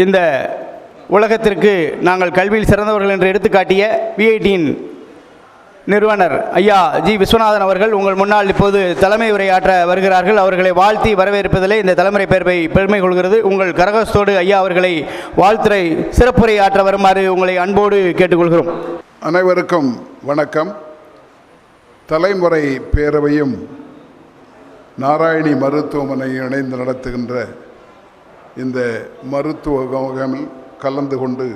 இந்த உலகத்திற்கு நாங்கள் கல்வியில் சிறந்தவர்கள் என்று எடுத்துக்காட்டிய விஐடியின் நிறுவனர் ஐயா ஜி விஸ்வநாதன் அவர்கள் உங்கள் முன்னால் இப்போது தலைமை உரையாற்ற வருகிறார்கள். அவர்களை வாழ்த்தி வரவேற்பதிலே இந்த தலைமுறை பேர்வை பெருமை கொள்கிறது. உங்கள் கரகோஷத்தோடு ஐயா அவர்களை வாழ்த்துறை சிறப்புரையாற்ற வருமாறு உங்களை அன்போடு கேட்டுக்கொள்கிறோம். அனைவருக்கும் வணக்கம். தலைமுறை பேரவையும் நாராயணி மருத்துவமனையும் இணைந்து நடத்துகின்ற இந்த மருத்துவ முகாமில் கலந்து கொண்டு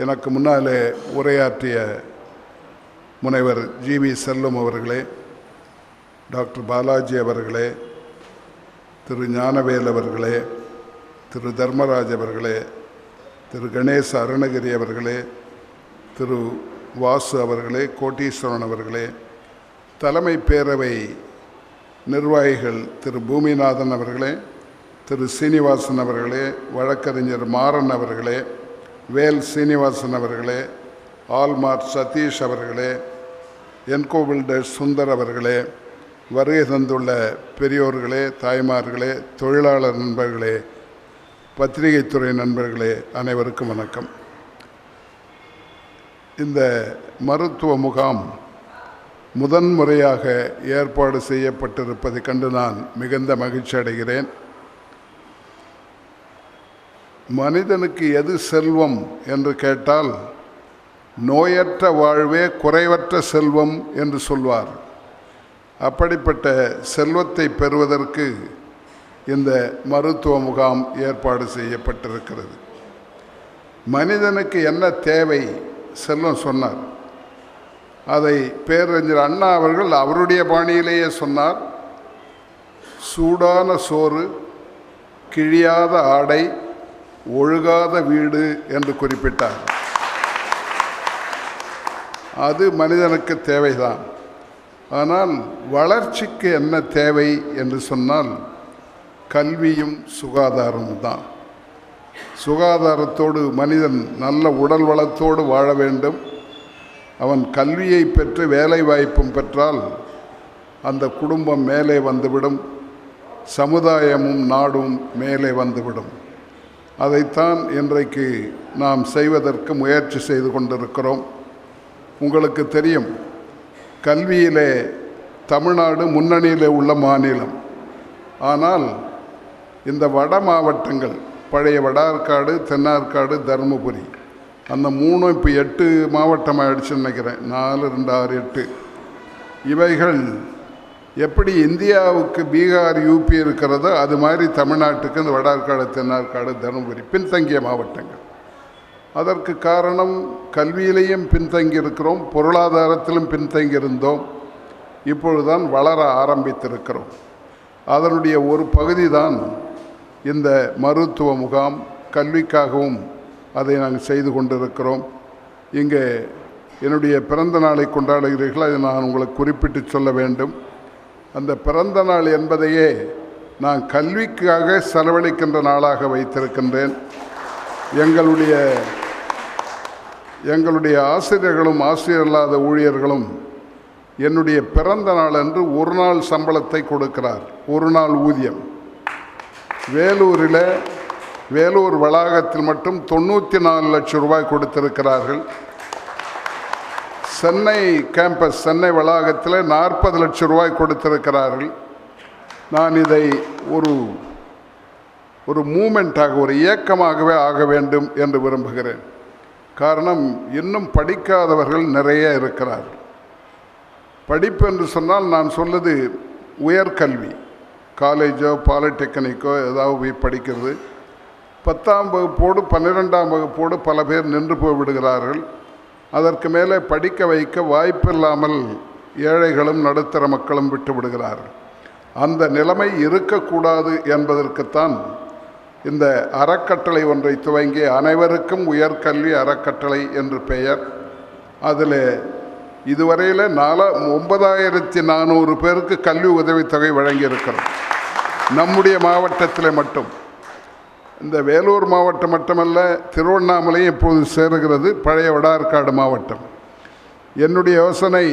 எனக்கு முன்னாலே உரையாற்றிய முனைவர் ஜி.வி. செல்வம் அவர்களே, டாக்டர் பாலாஜி அவர்களே, திரு ஞானவேல் அவர்களே, திரு தர்மராஜ் அவர்களே, திரு கணேச அருணகிரி அவர்களே, திரு வாசு அவர்களே, கோட்டீஸ்வரன் அவர்களே, தலைமை பேரவை நிர்வாகிகள் திரு பூமிநாதன் அவர்களே, திரு சீனிவாசன் அவர்களே, வழக்கறிஞர் மாறன் அவர்களே, வேல் சீனிவாசன் அவர்களே, ஆல்மார்ட் சதீஷ் அவர்களே, என்கோபில்டர் சுந்தர் அவர்களே, வருகை தந்துள்ள பெரியோர்களே, தாய்மார்களே, தொழிலாளர் நண்பர்களே, பத்திரிகைத்துறை நண்பர்களே, அனைவருக்கும் வணக்கம். இந்த மருத்துவ முகாம் முதன்முறையாக ஏற்பாடு செய்யப்பட்டிருப்பதை கண்டு நான் மிகுந்த மகிழ்ச்சி அடைகிறேன். மனிதனுக்கு எது செல்வம் என்று கேட்டால் நோயற்ற வாழ்வே குறைவற்ற செல்வம் என்று சொல்வார். அப்படிப்பட்ட செல்வத்தை பெறுவதற்கு இந்த மருத்துவ முகாம் ஏற்பாடு செய்யப்பட்டிருக்கிறது. மனிதனுக்கு என்ன தேவை செல்வம் சொன்னார். அதை பேரறிஞர் அண்ணா அவர்கள் அவருடைய பாணியிலேயே சொன்னார். சூடான சோறு, கிழியாத ஆடை, ஒழுகாத வீடு என்று குறிப்பிட்டார். அது மனிதனுக்கு தேவைதான். ஆனால் வளர்ச்சிக்கு என்ன தேவை என்று சொன்னால் கல்வியும் சுகாதாரமும் தான். சுகாதாரத்தோடு மனிதன் நல்ல உடல் வளத்தோடு வாழ வேண்டும். அவன் கல்வியை பெற்று வேலை வாய்ப்பும் பெற்றால் அந்த குடும்பம் மேலே வந்துவிடும், சமுதாயமும் நாடும் மேலே வந்துவிடும். அதைத்தான் இன்றைக்கு நாம் செய்வதற்கு முயற்சி செய்து கொண்டிருக்கிறோம். உங்களுக்கு தெரியும், கல்வியிலே தமிழ்நாடு முன்னணியிலே உள்ள மாநிலம். ஆனால் இந்த வட மாவட்டங்கள், பழைய வடார்காடு, தென்னார்காடு, தருமபுரி, அந்த மூணும் இப்போ 8 மாவட்டம் ஆயிடுச்சுன்னு நினைக்கிறேன். 4, 2, 6, 8. இவைகள் எப்படி இந்தியாவுக்கு பீகார், யூபி இருக்கிறதோ அது மாதிரி தமிழ்நாட்டுக்கு இந்த வடார்காடு, தென்னார்காடு, தருமபுரி பின்தங்கிய மாவட்டங்கள். அதற்கு காரணம் கல்வியிலேயும் பின்தங்கி இருக்கிறோம், பொருளாதாரத்திலும் பின்தங்கி இருந்தோம். இப்பொழுதுதான் வளர ஆரம்பித்திருக்கிறோம். அதனுடைய ஒரு பகுதி தான் இந்த மருத்துவ முகாம். கல்விக்காகவும் அதை நாங்கள் செய்து கொண்டிருக்கிறோம். இங்கே என்னுடைய பிறந்த நாளை கொண்டாடுகிறீர்கள், அதை நான் உங்களுக்கு குறிப்பிட்டு சொல்ல வேண்டும். அந்த பிறந்த நாள் என்பதையே நான் கல்விக்காக செலவழிக்கின்ற நாளாக வைத்திருக்கின்றேன். எங்களுடைய ஆசிரியர்களும் ஆசிரியர் இல்லாத ஊழியர்களும் என்னுடைய பிறந்த நாள் அன்று ஒரு நாள் சம்பளத்தை கொடுக்கிறார், ஒரு நாள் ஊதியம். வேலூர் வளாகத்தில் மட்டும் 94 லட்சம் ரூபாய் கொடுத்திருக்கிறார்கள். சென்னை கேம்பஸ், சென்னை வளாகத்தில் 40 லட்சம் ரூபாய் கொடுத்திருக்கிறார்கள். நான் இதை ஒரு மூமெண்ட்டாக, ஒரு இயக்கமாகவே ஆக வேண்டும் என்று விரும்புகிறேன். காரணம், இன்னும் படிக்காதவர்கள் நிறைய இருக்கிறார்கள். படிப்பு என்று சொன்னால் நான் சொல்வது உயர்கல்வி, காலேஜோ பாலிடெக்னிக்கோ ஏதாவது போய் படிக்கிறது. 10ஆம் வகுப்போடு 12ஆம் வகுப்போடு பல பேர் நின்று போய்விடுகிறார்கள். அதற்கு மேலே படிக்க வைக்க வாய்ப்பில்லாமல் ஏழைகளும் நடுத்தர மக்களும் விட்டு விடுகிறார்கள். அந்த நிலைமை இருக்கக்கூடாது என்பதற்குத்தான் இந்த அறக்கட்டளை ஒன்றை துவங்கி அனைவருக்கும் உயர்கல்வி அறக்கட்டளை என்று பெயர். அதில் இதுவரையில் 9400 பேருக்கு கல்வி உதவித்தொகை வழங்கியிருக்கிறோம் நம்முடைய மாவட்டத்தில் மட்டும். இந்த வேலூர் மாவட்டம் மட்டுமல்ல, திருவண்ணாமலையும் இப்போது சேருகிறது, பழைய வடார்காடு மாவட்டம். என்னுடைய யோசனை,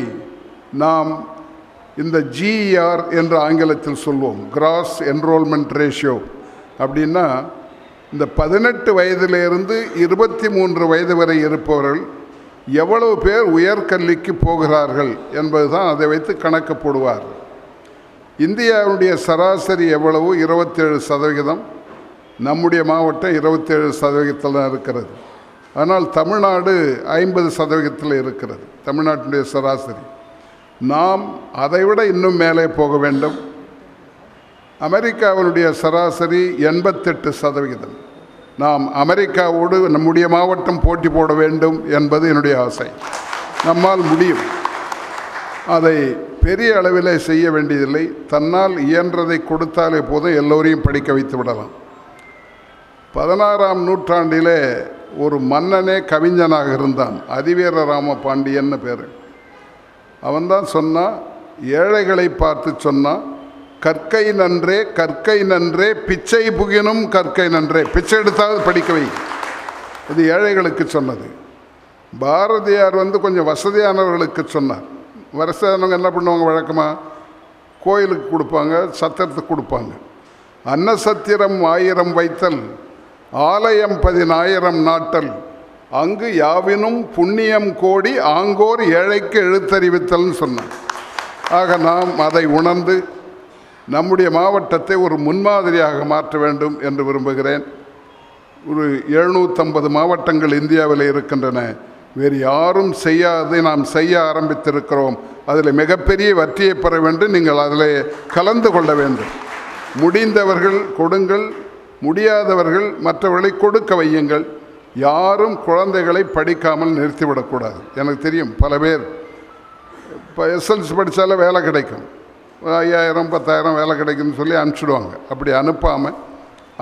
நாம் இந்த GER என்று ஆங்கிலத்தில் சொல்வோம், கிராஸ் என்ரோல்மெண்ட் ரேஷியோ. அப்படின்னா இந்த 18 வயதிலிருந்து 23 வயது வரை இருப்பவர்கள் எவ்வளவு பேர் உயர்கல்விக்கு போகிறார்கள் என்பதுதான் அதை வைத்து கணக்கு போடுவார். இந்தியாவுடைய சராசரி எவ்வளவு? 27%. நம்முடைய மாவட்டம் 27% தான் இருக்கிறது. ஆனால் தமிழ்நாடு 50% இருக்கிறது. தமிழ்நாட்டினுடைய சராசரி. நாம் அதைவிட இன்னும் மேலே போக வேண்டும். அமெரிக்காவினுடைய சராசரி 88%. நாம் அமெரிக்காவோடு நம்முடைய மாவட்டம் போட்டி போட வேண்டும் என்பது என்னுடைய ஆசை. நம்மால் முடியும். அதை பெரிய அளவில் செய்ய வேண்டியதில்லை. தன்னால் இயன்றதை கொடுத்தாலே போதும், எல்லோரையும் படிக்க வைத்து விடலாம். 16ஆம் நூற்றாண்டிலே ஒரு மன்னனே கவிஞனாக இருந்தான். அதிவீர ராம பாண்டியன்னு பேர். அவன்தான் சொன்னான், ஏழைகளை பார்த்து சொன்னான், கற்கை நன்றே கற்கை நன்றே பிச்சை புகினும் கற்கை நன்றே. பிச்சை எடுத்தாவது படிக்க வை. இது ஏழைகளுக்கு சொன்னது. பாரதியார் கொஞ்சம் வசதியானவர்களுக்கு சொன்னார். வசதியானவங்க என்ன பண்ணுவாங்க? வழக்கமாக கோயிலுக்கு கொடுப்பாங்க, சத்திரத்துக்கு கொடுப்பாங்க. அன்னசத்திரம் 1000 வைத்தல், ஆலயம் 10,000 நாட்டல், அங்கு யாவினும் புண்ணியம் கோடி ஆங்கோர் ஏழைக்கு எழுத்தறிவித்தல்னு சொன்னார். ஆக நாம் அதை உணர்ந்து நம்முடைய மாவட்டத்தை ஒரு முன்மாதிரியாக மாற்ற வேண்டும் என்று விரும்புகிறேன். ஒரு 750 மாவட்டங்கள் இந்தியாவில் இருக்கின்றன. வேறு யாரும் செய்யாததை நாம் செய்ய ஆரம்பித்திருக்கிறோம். அதில் மிகப்பெரிய வெற்றியை பெற வேண்டும். நீங்கள் அதில் கலந்து கொள்ள வேண்டும். முடிந்தவர்கள் கொடுங்கள், முடியாதவர்கள் மற்றவர்களை கொடுக்க வையுங்கள். யாரும் குழந்தைகளை படிக்காமல் நிறுத்திவிடக்கூடாது. எனக்கு தெரியும், பல பேர் இப்போ எஸ்எல்சி படித்தாலே வேலை கிடைக்கும், 5000 10,000 வேலை கிடைக்குன்னு சொல்லி அனுப்பிச்சிடுவாங்க. அப்படி அனுப்பாமல்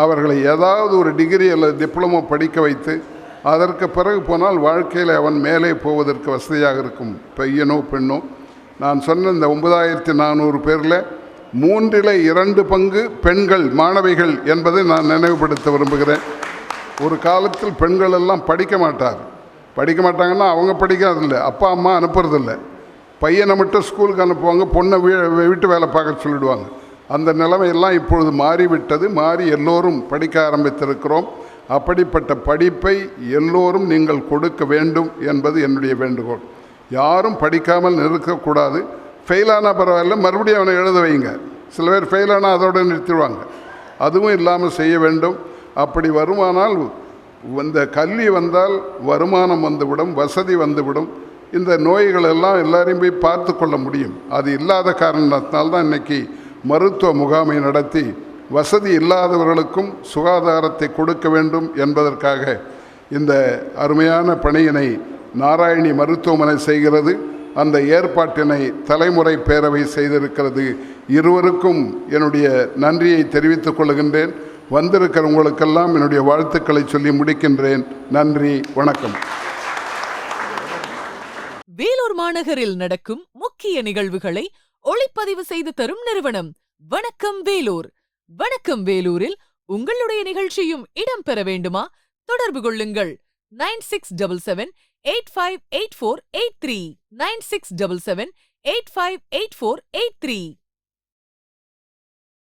அவர்களை ஏதாவது ஒரு டிகிரி அல்லது டிப்ளமோ படிக்க வைத்து அதற்கு பிறகு போனால் வாழ்க்கையில் அவன் மேலே போவதற்கு வசதியாக இருக்கும். பையனோ பெண்ணோ. நான் சொன்ன இந்த 9400 பேரில் 2 பங்கு பெண்கள் மாணவிகள் என்பதை நான் நினைவுபடுத்த விரும்புகிறேன். ஒரு காலத்தில் பெண்கள் எல்லாம் படிக்க மாட்டாங்கன்னா அவங்க படிக்கிறதில்லை, அப்பா அம்மா அனுப்புறதில்லை. பையனை மட்டும் ஸ்கூலுக்கு அனுப்புவாங்க, பொண்ணை வீட்டு வேலை பார்க்க சொல்லிடுவாங்க. அந்த நிலைமையெல்லாம் இப்பொழுது மாறிவிட்டது. மாறி எல்லோரும் படிக்க ஆரம்பித்திருக்கிறோம். அப்படிப்பட்ட படிப்பை எல்லோரும் நீங்கள் கொடுக்க வேண்டும் என்பது என்னுடைய வேண்டுகோள். யாரும் படிக்காமல் நிற்கக்கூடாது. ஃபெயிலானால் பரவாயில்ல, மறுபடியும் அவனை எழுத வைங்க. சில பேர் ஃபெயிலானால் அதோடு நிறுத்திடுவாங்க. அதுவும் இல்லாமல் செய்ய வேண்டும். அப்படி வருமானால் இந்த கல்வி வந்தால் வருமானம் வந்துவிடும், வசதி வந்துவிடும். இந்த நோய்கள் எல்லாம் எல்லாரையும் போய் பார்த்து கொள்ள முடியும். அது இல்லாத காரணத்தினால்தான் இன்றைக்கி மருத்துவ முகாமை நடத்தி வசதி இல்லாதவர்களுக்கும் சுகாதாரத்தை கொடுக்க வேண்டும் என்பதற்காக இந்த அருமையான பணியினை நாராயணி மருத்துவமனை செய்கிறது. அந்த ஏற்பாட்டினை தலைமுறை பேரவை செய்திருக்கிறது. இருவருக்கும் என்னுடைய நன்றியை தெரிவித்துக் கொள்கின்றேன். வந்திருக்கிற உங்களுக்கெல்லாம் என்னுடைய வாழ்த்துக்களை சொல்லி முடிக்கின்றேன். நன்றி, வணக்கம். வேலூர் மாநகரில் நடக்கும் முக்கிய நிகழ்வுகளை ஒளிப்பதிவு செய்து தரும் நிறுவனம் வணக்கம் வேலூர். வணக்கம் வேலூரில் உங்களுடைய நிகழ்ச்சியும் இடம்பெற வேண்டுமா? தொடர்பு கொள்ளுங்கள் 9677858483 9677858483.